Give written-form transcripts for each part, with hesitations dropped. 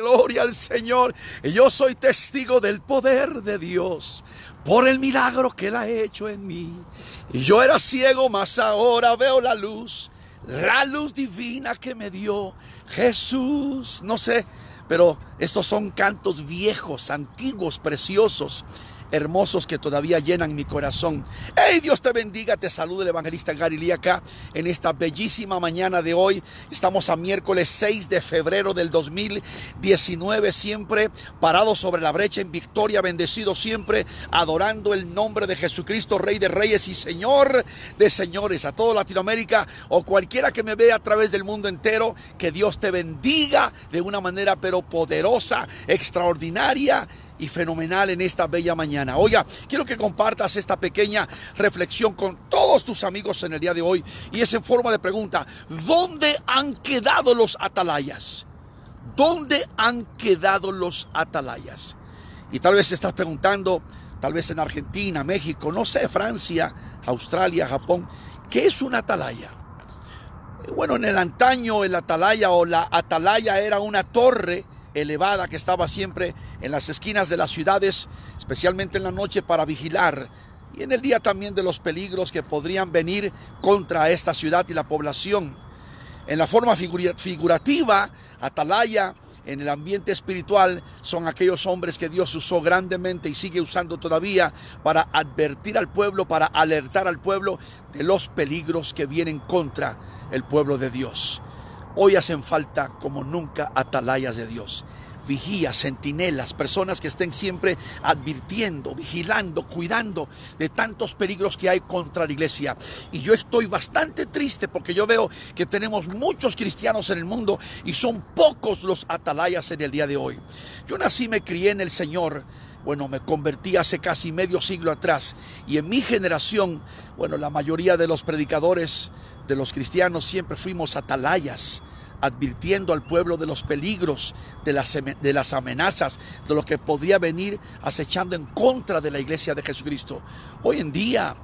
Gloria al Señor. Y yo soy testigo del poder de Dios por el milagro que Él ha hecho en mí. Y yo era ciego, mas ahora veo la luz divina que me dio Jesús. No sé, pero estos son cantos viejos, antiguos, preciosos, hermosos, que todavía llenan mi corazón. Hey, Dios te bendiga, te saluda el evangelista Gary Lee acá en esta bellísima mañana de hoy. Estamos a miércoles 6 de febrero del 2019, siempre parados sobre la brecha en victoria, bendecidos siempre, adorando el nombre de Jesucristo, Rey de Reyes y Señor de Señores. A toda Latinoamérica o cualquiera que me vea a través del mundo entero, que Dios te bendiga de una manera pero poderosa, extraordinaria y fenomenal en esta bella mañana. Oiga, quiero que compartas esta pequeña reflexión con todos tus amigos en el día de hoy, y es en forma de pregunta: ¿dónde han quedado los atalayas? ¿Dónde han quedado los atalayas? Y tal vez te estás preguntando, tal vez en Argentina, México, no sé, Francia, Australia, Japón, ¿qué es una atalaya? Bueno, en el antaño el atalaya o la atalaya era una torre elevada que estaba siempre en las esquinas de las ciudades, especialmente en la noche, para vigilar, y en el día también de los peligros que podrían venir contra esta ciudad y la población. En la forma figurativa, atalaya en el ambiente espiritual son aquellos hombres que Dios usó grandemente y sigue usando todavía para advertir al pueblo, para alertar al pueblo de los peligros que vienen contra el pueblo de Dios. Hoy hacen falta como nunca atalayas de Dios, vigías, centinelas, personas que estén siempre advirtiendo, vigilando, cuidando de tantos peligros que hay contra la iglesia. Y yo estoy bastante triste porque yo veo que tenemos muchos cristianos en el mundo y son pocos los atalayas en el día de hoy. Yo nací, me crié en el Señor. Bueno, me convertí hace casi medio siglo atrás, y en mi generación, bueno, la mayoría de los predicadores, de los cristianos, siempre fuimos atalayas, advirtiendo al pueblo de los peligros, de las amenazas, de lo que podría venir acechando en contra de la iglesia de Jesucristo. Hoy en día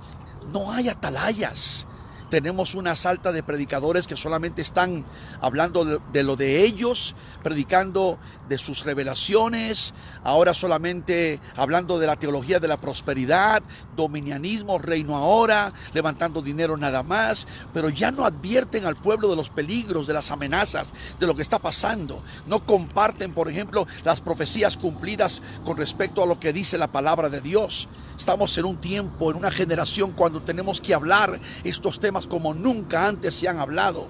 no hay atalayas. Tenemos una salta de predicadores que solamente están hablando de lo de ellos, predicando de sus revelaciones, ahora solamente hablando de la teología de la prosperidad, dominianismo, reino ahora, levantando dinero nada más, pero ya no advierten al pueblo de los peligros, de las amenazas, de lo que está pasando. No comparten, por ejemplo, las profecías cumplidas con respecto a lo que dice la palabra de Dios. Estamos en un tiempo, en una generación cuando tenemos que hablar estos temas como nunca antes se han hablado.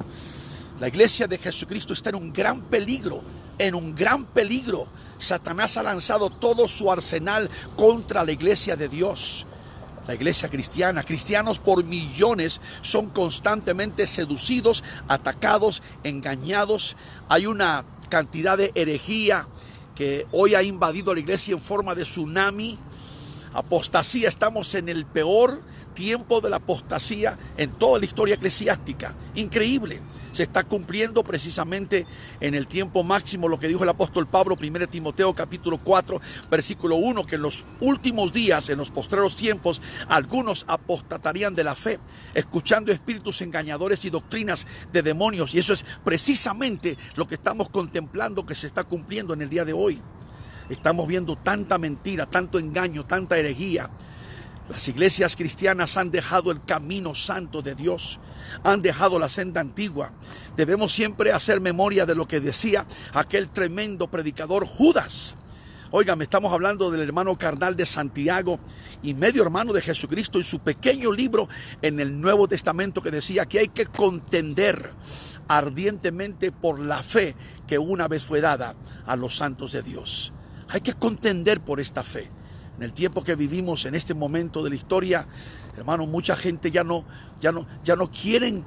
La iglesia de Jesucristo está en un gran peligro, en un gran peligro. Satanás ha lanzado todo su arsenal contra la iglesia de Dios. La iglesia cristiana, cristianos por millones son constantemente seducidos, atacados, engañados. Hay una cantidad de herejía que hoy ha invadido la iglesia en forma de tsunami. Apostasía, estamos en el peor tiempo de la apostasía en toda la historia eclesiástica. Increíble. Se está cumpliendo precisamente en el tiempo máximo lo que dijo el apóstol Pablo, 1 Timoteo capítulo 4, versículo 1, que en los últimos días, en los postreros tiempos, algunos apostatarían de la fe, escuchando espíritus engañadores y doctrinas de demonios. Y eso es precisamente lo que estamos contemplando que se está cumpliendo en el día de hoy. Estamos viendo tanta mentira, tanto engaño, tanta herejía. Las iglesias cristianas han dejado el camino santo de Dios, han dejado la senda antigua. Debemos siempre hacer memoria de lo que decía aquel tremendo predicador Judas. Óigame, estamos hablando del hermano carnal de Santiago y medio hermano de Jesucristo, y su pequeño libro en el Nuevo Testamento, que decía que hay que contender ardientemente por la fe que una vez fue dada a los santos de Dios. Hay que contender por esta fe. En el tiempo que vivimos, en este momento de la historia, hermano, mucha gente ya no quieren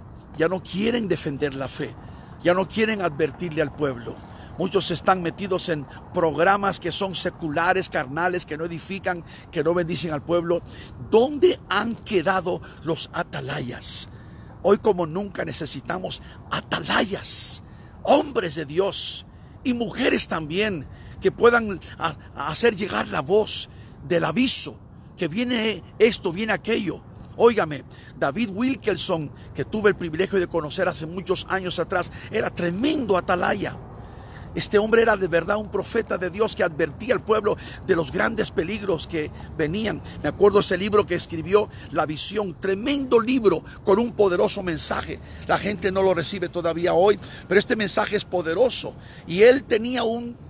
defender la fe, ya no quieren advertirle al pueblo. Muchos están metidos en programas que son seculares, carnales, que no edifican, que no bendicen al pueblo. ¿Dónde han quedado los atalayas? Hoy como nunca necesitamos atalayas, hombres de Dios y mujeres también, que puedan hacer llegar la voz del aviso, que viene esto, viene aquello. Óigame, David Wilkerson, que tuve el privilegio de conocer hace muchos años atrás, era tremendo atalaya. Este hombre era de verdad un profeta de Dios que advertía al pueblo de los grandes peligros que venían. Me acuerdo ese libro que escribió, La Visión, tremendo libro con un poderoso mensaje. La gente no lo recibe todavía hoy, pero este mensaje es poderoso. Y él tenía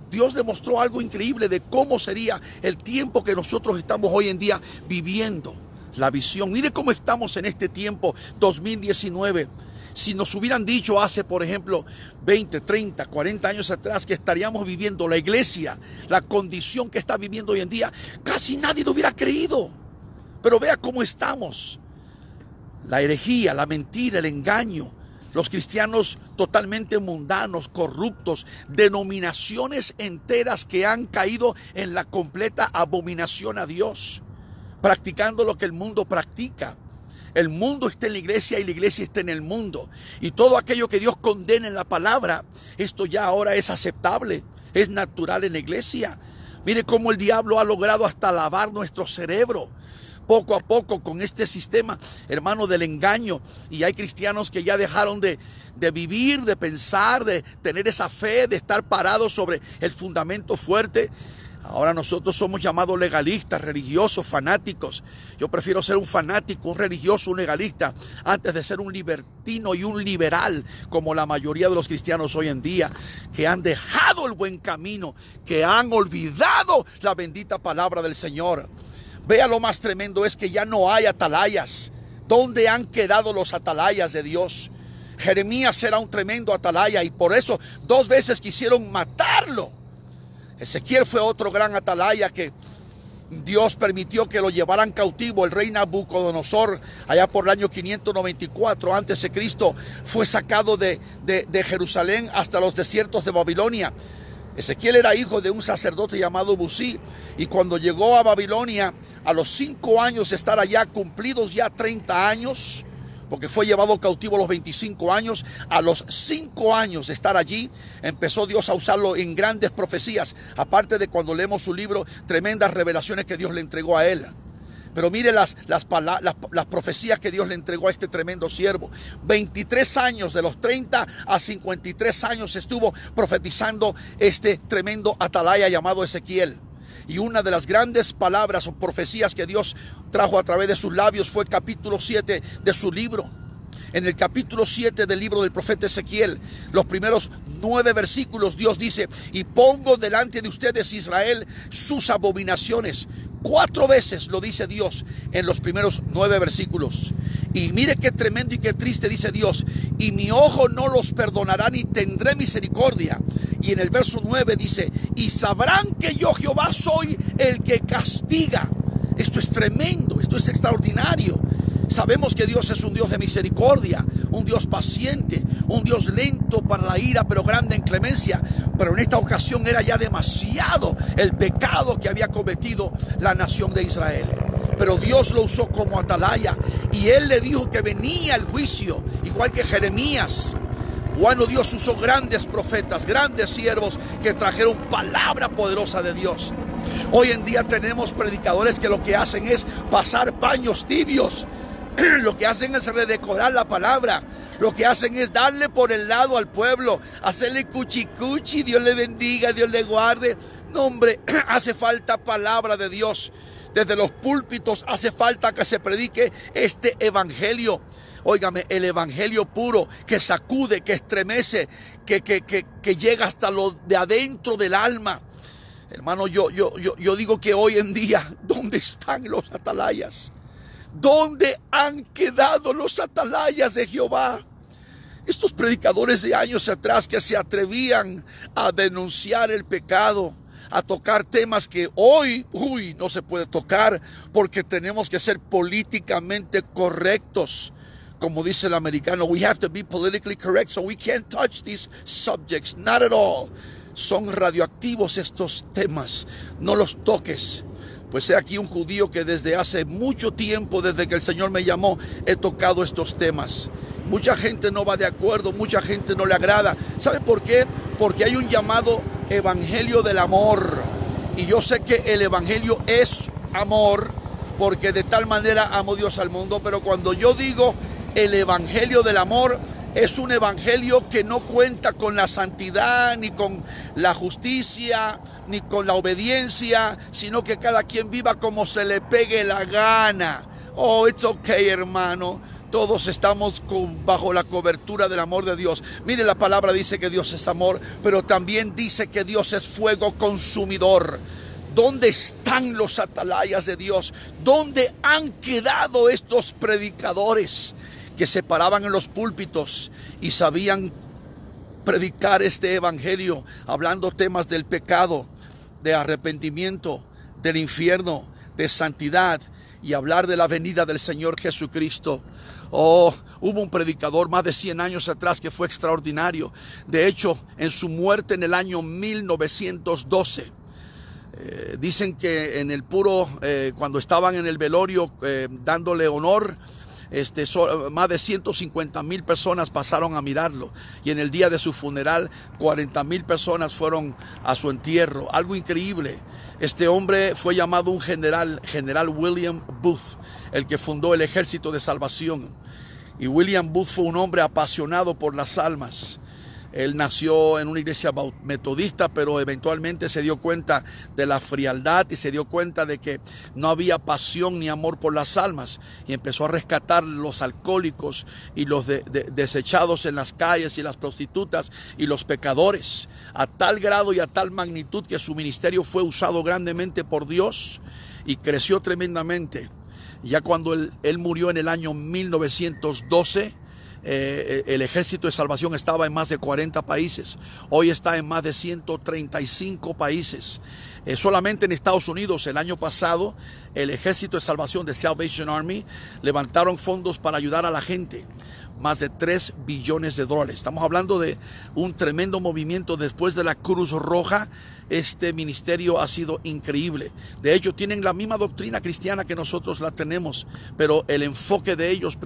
Dios demostró algo increíble de cómo sería el tiempo que nosotros estamos hoy en día viviendo. La visión. Mire cómo estamos en este tiempo 2019. Si nos hubieran dicho hace, por ejemplo, 20, 30, 40 años atrás que estaríamos viviendo la iglesia, la condición que está viviendo hoy en día, casi nadie lo hubiera creído. Pero vea cómo estamos. La herejía, la mentira, el engaño, los cristianos totalmente mundanos, corruptos, denominaciones enteras que han caído en la completa abominación a Dios, practicando lo que el mundo practica. El mundo está en la iglesia y la iglesia está en el mundo. Y todo aquello que Dios condena en la palabra, esto ya ahora es aceptable, es natural en la iglesia. Mire cómo el diablo ha logrado hasta lavar nuestro cerebro, poco a poco, con este sistema, hermano, del engaño. Y hay cristianos que ya dejaron de vivir, de pensar, de tener esa fe, de estar parados sobre el fundamento fuerte. Ahora nosotros somos llamados legalistas, religiosos, fanáticos. Yo prefiero ser un fanático, un religioso, un legalista, antes de ser un libertino y un liberal, como la mayoría de los cristianos hoy en día, que han dejado el buen camino, que han olvidado la bendita palabra del Señor. Vea, lo más tremendo es que ya no hay atalayas. ¿Dónde han quedado los atalayas de Dios? Jeremías era un tremendo atalaya y por eso 2 veces quisieron matarlo. Ezequiel fue otro gran atalaya que Dios permitió que lo llevaran cautivo. El rey Nabucodonosor, allá por el año 594 a.C., fue sacado de Jerusalén hasta los desiertos de Babilonia. Ezequiel era hijo de un sacerdote llamado Busí, y cuando llegó a Babilonia, a los 5 años de estar allá, cumplidos ya 30 años, porque fue llevado cautivo a los 25 años, a los 5 años de estar allí, empezó Dios a usarlo en grandes profecías, aparte de cuando leemos su libro, tremendas revelaciones que Dios le entregó a él. Pero mire las profecías que Dios le entregó a este tremendo siervo. 23 años, de los 30 a 53 años estuvo profetizando este tremendo atalaya llamado Ezequiel. Y una de las grandes palabras o profecías que Dios trajo a través de sus labios fue el capítulo 7 de su libro. En el capítulo 7 del libro del profeta Ezequiel, los primeros 9 versículos, Dios dice: y pongo delante de ustedes, Israel, sus abominaciones. 4 veces lo dice Dios en los primeros 9 versículos. Y mire qué tremendo y qué triste dice Dios: y mi ojo no los perdonará ni tendré misericordia. Y en el verso 9 dice: y sabrán que yo Jehová soy el que castiga. Esto es tremendo, esto es extraordinario. Sabemos que Dios es un Dios de misericordia, un Dios paciente, un Dios lento para la ira, pero grande en clemencia. Pero en esta ocasión era ya demasiado el pecado que había cometido la nación de Israel. Pero Dios lo usó como atalaya, y él le dijo que venía el juicio, igual que Jeremías. Bueno, Dios usó grandes profetas, grandes siervos que trajeron palabra poderosa de Dios. Hoy en día tenemos predicadores que lo que hacen es pasar paños tibios. Lo que hacen es redecorar la palabra. Lo que hacen es darle por el lado al pueblo, hacerle cuchicuchi, Dios le bendiga, Dios le guarde. No, hombre, hace falta palabra de Dios. Desde los púlpitos hace falta que se predique este evangelio. Óigame, el evangelio puro que sacude, que estremece, que llega hasta lo de adentro del alma. Hermano, yo digo que hoy en día, ¿dónde están los atalayas? ¿Dónde han quedado los atalayas de Jehová? Estos predicadores de años atrás que se atrevían a denunciar el pecado, a tocar temas que hoy, no se puede tocar porque tenemos que ser políticamente correctos. Como dice el americano, we have to be politically correct, so we can't touch these subjects, not at all. Son radioactivos estos temas, no los toques. Pues he aquí un judío que desde hace mucho tiempo, desde que el Señor me llamó, he tocado estos temas. Mucha gente no va de acuerdo, mucha gente no le agrada. ¿Sabe por qué? Porque hay un llamado evangelio del amor. Y yo sé que el evangelio es amor, porque de tal manera amó Dios al mundo. Pero cuando yo digo el evangelio del amor, Es un evangelio que no cuenta con la santidad, ni con la justicia, ni con la obediencia, sino que cada quien viva como se le pegue la gana. Oh, it's okay, hermano. Todos estamos bajo la cobertura del amor de Dios. Mire, la palabra dice que Dios es amor, pero también dice que Dios es fuego consumidor. ¿Dónde están los atalayas de Dios? ¿Dónde han quedado estos predicadores que se paraban en los púlpitos y sabían predicar este evangelio, hablando temas del pecado, de arrepentimiento, del infierno, de santidad, y hablar de la venida del Señor Jesucristo? Oh, hubo un predicador más de 100 años atrás que fue extraordinario. De hecho, en su muerte en el año 1912, dicen que en el puro, cuando estaban en el velorio dándole honor, más de 150,000 personas pasaron a mirarlo, y en el día de su funeral 40,000 personas fueron a su entierro. Algo increíble. Este hombre fue llamado un general William Booth, el que fundó el Ejército de Salvación. Y William Booth fue un hombre apasionado por las almas. Él nació en una iglesia metodista, pero eventualmente se dio cuenta de la frialdad y se dio cuenta de que no había pasión ni amor por las almas, y empezó a rescatar los alcohólicos y los desechados en las calles, y las prostitutas y los pecadores, a tal grado y a tal magnitud que su ministerio fue usado grandemente por Dios y creció tremendamente. Ya cuando él murió en el año 1912, el Ejército de Salvación estaba en más de 40 países. Hoy está en más de 135 países. Solamente en Estados Unidos, el año pasado, el Ejército de Salvación de Salvation Army levantaron fondos para ayudar a la gente. Más de $3 billones. Estamos hablando de un tremendo movimiento. Después de la Cruz Roja, este ministerio ha sido increíble. De hecho, tienen la misma doctrina cristiana que nosotros la tenemos, pero el enfoque de ellos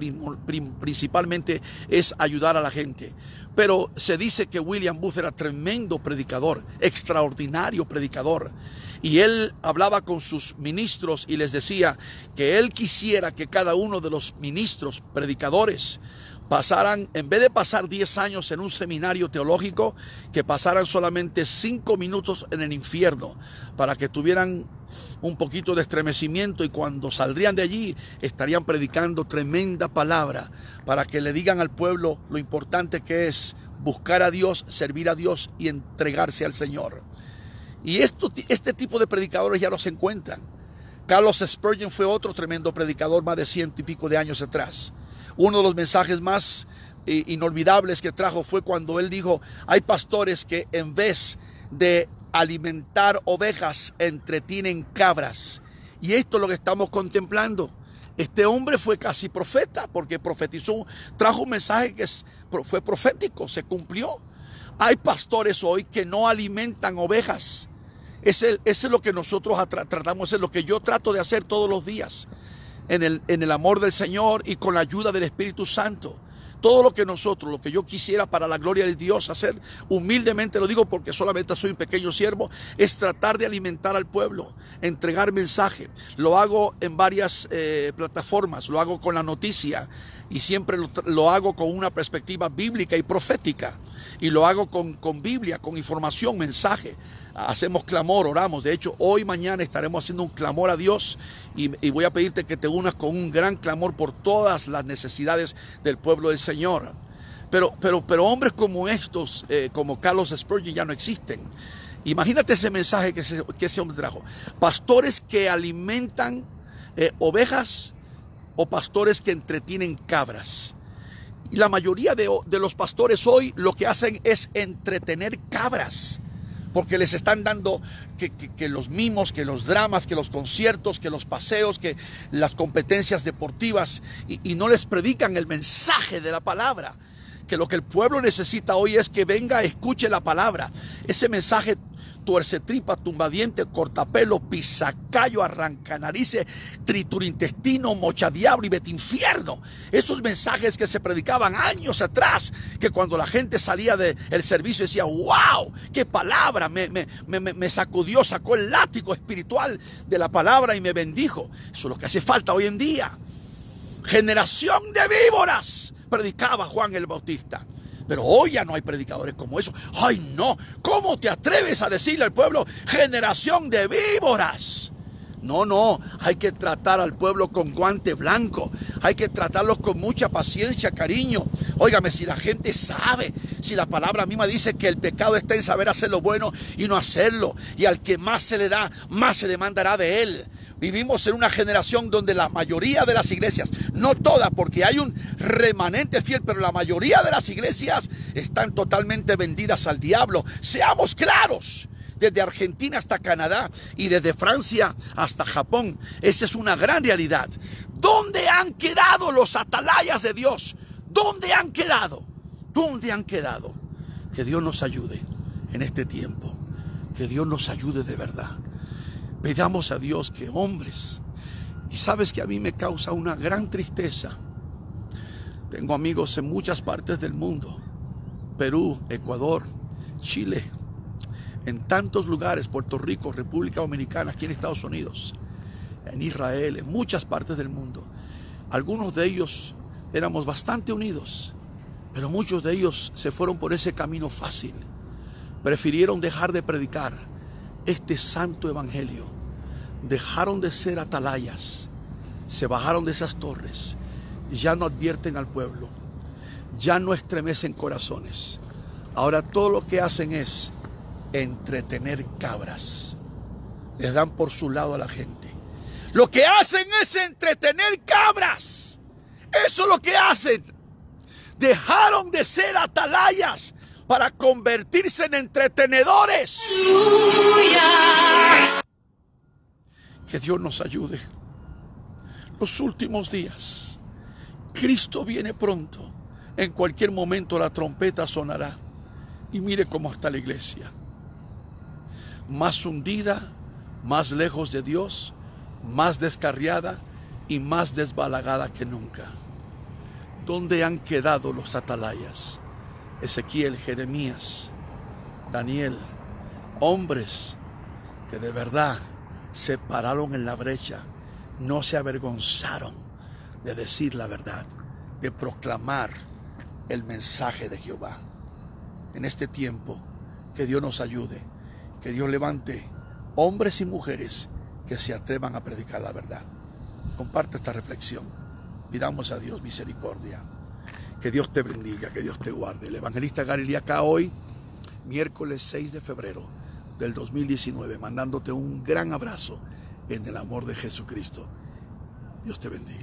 principalmente es ayudar a la gente. Pero se dice que William Booth era tremendo predicador, extraordinario predicador. Y él hablaba con sus ministros y les decía que él quisiera que cada uno de los ministros predicadores pasaran, en vez de pasar 10 años en un seminario teológico, que pasaran solamente 5 minutos en el infierno, para que tuvieran un poquito de estremecimiento, y cuando saldrían de allí estarían predicando tremenda palabra, para que le digan al pueblo lo importante que es buscar a Dios, servir a Dios y entregarse al Señor. Y este tipo de predicadores ya los encuentran. Carlos Spurgeon fue otro tremendo predicador más de 100 y pico de años atrás. Uno de los mensajes más inolvidables que trajo fue cuando él dijo: hay pastores que en vez de alimentar ovejas entretienen cabras. Y esto es lo que estamos contemplando. Este hombre fue casi profeta, porque profetizó, trajo un mensaje que fue profético, se cumplió. Hay pastores hoy que no alimentan ovejas. Ese es lo que nosotros tratamos, es lo que yo trato de hacer todos los días, en el amor del Señor y con la ayuda del Espíritu Santo. Todo lo que yo quisiera para la gloria de Dios hacer, humildemente lo digo porque solamente soy un pequeño siervo, es tratar de alimentar al pueblo, entregar mensaje. Lo hago en varias plataformas, lo hago con la noticia, y siempre lo hago con una perspectiva bíblica y profética, y lo hago con Biblia, con información, mensaje. Hacemos clamor, oramos. De hecho, hoy, mañana estaremos haciendo un clamor a Dios, y voy a pedirte que te unas con un gran clamor por todas las necesidades del pueblo del Señor. Pero hombres como estos, como Carlos Spurgeon, ya no existen. Imagínate ese mensaje que ese hombre trajo. Pastores que alimentan ovejas, o pastores que entretienen cabras. Y la mayoría de los pastores hoy lo que hacen es entretener cabras, porque les están dando que los mimos, que los dramas, que los conciertos, que los paseos, que las competencias deportivas, y no les predican el mensaje de la palabra. Que lo que el pueblo necesita hoy es que venga, escuche la palabra. Ese mensaje tuercetripa, tumbadiente, cortapelo, pisacayo, arrancanarices, triturintestino, mochadiablo y betinfierno. Esos mensajes que se predicaban años atrás, que cuando la gente salía del servicio decía: wow, qué palabra, me sacudió, sacó el látigo espiritual de la palabra y me bendijo. Eso es lo que hace falta hoy en día. generación de víboras, predicaba Juan el Bautista. Pero hoy ya no hay predicadores como eso. ¡Ay, no! ¿Cómo te atreves a decirle al pueblo generación de víboras? No, no, hay que tratar al pueblo con guante blanco. Hay que tratarlos con mucha paciencia, cariño. Óigame, si la gente sabe, si la palabra misma dice que el pecado está en saber hacer lo bueno y no hacerlo, y al que más se le da, más se demandará de él. Vivimos en una generación donde la mayoría de las iglesias, no todas, porque hay un remanente fiel, pero la mayoría de las iglesias están totalmente vendidas al diablo. Seamos claros. Desde Argentina hasta Canadá y desde Francia hasta Japón. Esa es una gran realidad. ¿Dónde han quedado los atalayas de Dios? ¿Dónde han quedado? ¿Dónde han quedado? Que Dios nos ayude en este tiempo. Que Dios nos ayude de verdad. Pidamos a Dios que hombres, y sabes que a mí me causa una gran tristeza. Tengo amigos en muchas partes del mundo. Perú, Ecuador, Chile, en tantos lugares, Puerto Rico, República Dominicana, aquí en Estados Unidos, en Israel, en muchas partes del mundo. Algunos de ellos éramos bastante unidos, pero muchos de ellos se fueron por ese camino fácil. Prefirieron dejar de predicar este santo evangelio. Dejaron de ser atalayas, se bajaron de esas torres, ya no advierten al pueblo, ya no estremecen corazones. Ahora todo lo que hacen es entretener cabras. Les dan por su lado a la gente. Lo que hacen es entretener cabras. Eso es lo que hacen. Dejaron de ser atalayas para convertirse en entretenedores. ¡Aleluya! Que Dios nos ayude. Los últimos días. Cristo viene pronto. En cualquier momento la trompeta sonará. Y mire cómo está la iglesia. Más hundida, más lejos de Dios, más descarriada y más desbalagada que nunca. ¿Dónde han quedado los atalayas? Ezequiel, Jeremías, Daniel, hombres que de verdad se pararon en la brecha, no se avergonzaron de decir la verdad, de proclamar el mensaje de Jehová. En este tiempo, que Dios nos ayude. Que Dios levante hombres y mujeres que se atrevan a predicar la verdad. Comparte esta reflexión. Pidamos a Dios misericordia. Que Dios te bendiga, que Dios te guarde. El evangelista Gary acá hoy, miércoles 6 de febrero del 2019, mandándote un gran abrazo en el amor de Jesucristo. Dios te bendiga.